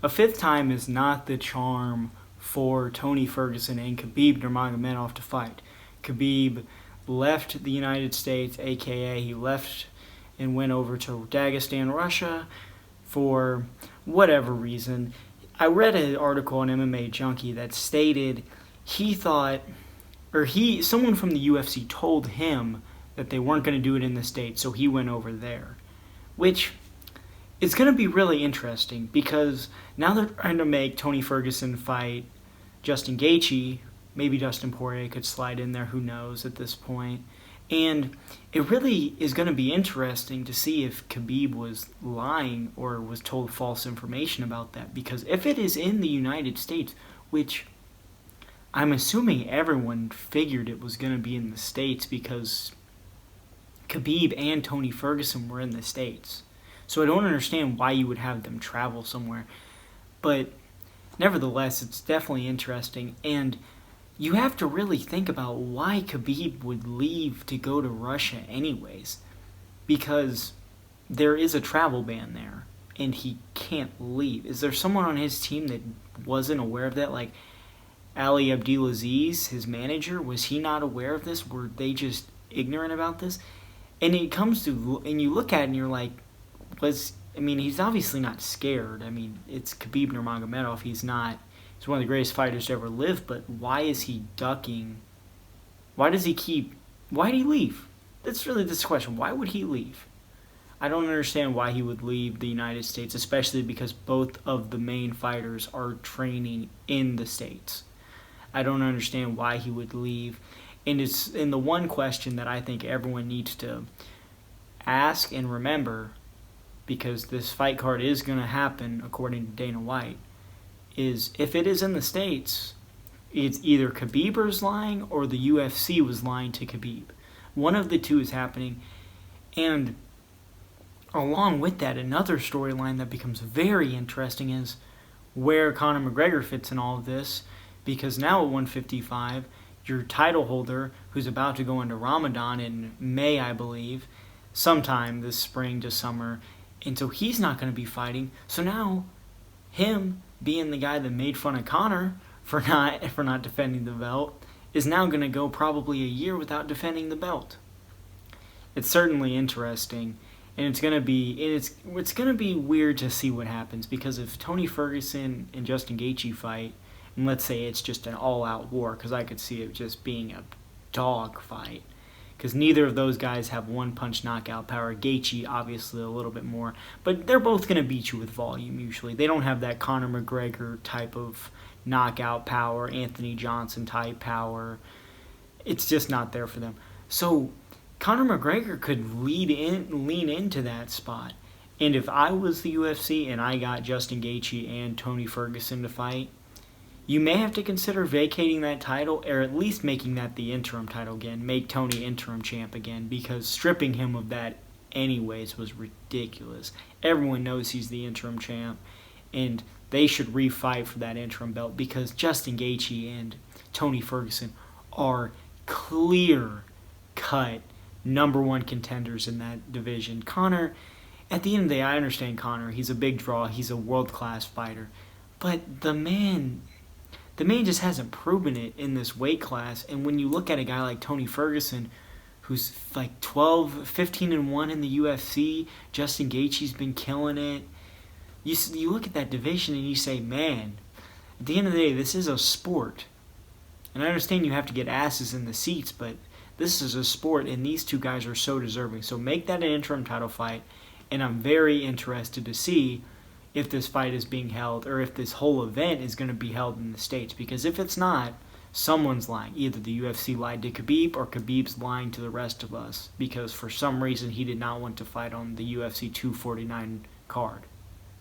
A fifth time is not the charm for Tony Ferguson and Khabib Nurmagomedov to fight. Khabib left the United States, aka he left and went over to Dagestan, Russia, for whatever reason. I read an article on MMA Junkie that stated someone from the UFC told him that they weren't going to do it in the States, so he went over there. Which is going to be really interesting because now they're trying to make Tony Ferguson fight Justin Gaethje. Maybe Dustin Poirier could slide in there, who knows at this point. And it really is going to be interesting to see if Khabib was lying or was told false information about that. Because if it is in the United States, which I'm assuming everyone figured it was going to be in the States because Khabib and Tony Ferguson were in the States. So I don't understand why you would have them travel somewhere. But nevertheless, it's definitely interesting. And you have to really think about why Khabib would leave to go to Russia anyways. Because there is a travel ban there. And he can't leave. Is there someone on his team that wasn't aware of that? Like Ali Abdelaziz, his manager, was he not aware of this? Were they just ignorant about this? And it comes to, and you look at it and you're like, he's obviously not scared. I mean, it's Khabib Nurmagomedov. He's one of the greatest fighters to ever live, but why is he ducking? Why did he leave? That's really this question. Why would he leave? I don't understand why he would leave the United States, especially because both of the main fighters are training in the States. I don't understand why he would leave. And it's in the one question that I think everyone needs to ask and remember, because this fight card is going to happen according to Dana White, is if it is in the States, it's either Khabib is lying or the UFC was lying to Khabib. One of the two is happening. And along with that, another storyline that becomes very interesting is where Conor McGregor fits in all of this, because now at 155, your title holder, who's about to go into Ramadan in May, I believe, sometime this spring to summer, and so he's not going to be fighting. So now, him being the guy that made fun of Conor for not defending the belt is now going to go probably a year without defending the belt. It's certainly interesting, and it's going to be weird to see what happens, because if Tony Ferguson and Justin Gaethje fight, and let's say it's just an all-out war, because I could see it just being a dog fight, because neither of those guys have one-punch knockout power. Gaethje, obviously, a little bit more. But they're both going to beat you with volume, usually. They don't have that Conor McGregor type of knockout power, Anthony Johnson type power. It's just not there for them. So Conor McGregor could lean into that spot. And if I was the UFC and I got Justin Gaethje and Tony Ferguson to fight, you may have to consider vacating that title, or at least making that the interim title again. Make Tony interim champ again, because stripping him of that anyways was ridiculous. Everyone knows he's the interim champ, and they should refight for that interim belt, because Justin Gaethje and Tony Ferguson are clear-cut number one contenders in that division. Conor, at the end of the day, I understand Conor. He's a big draw. He's a world-class fighter. But the man just hasn't proven it in this weight class. And when you look at a guy like Tony Ferguson, who's like 15-1 in the UFC, Justin Gaethje's been killing it. You look at that division and you say, man, at the end of the day, this is a sport. And I understand you have to get asses in the seats, but this is a sport, and these two guys are so deserving. So make that an interim title fight, and I'm very interested to see if this fight is being held, or if this whole event is going to be held in the States. Because if it's not, someone's lying. Either the UFC lied to Khabib, or Khabib's lying to the rest of us, because for some reason he did not want to fight on the UFC 249 card.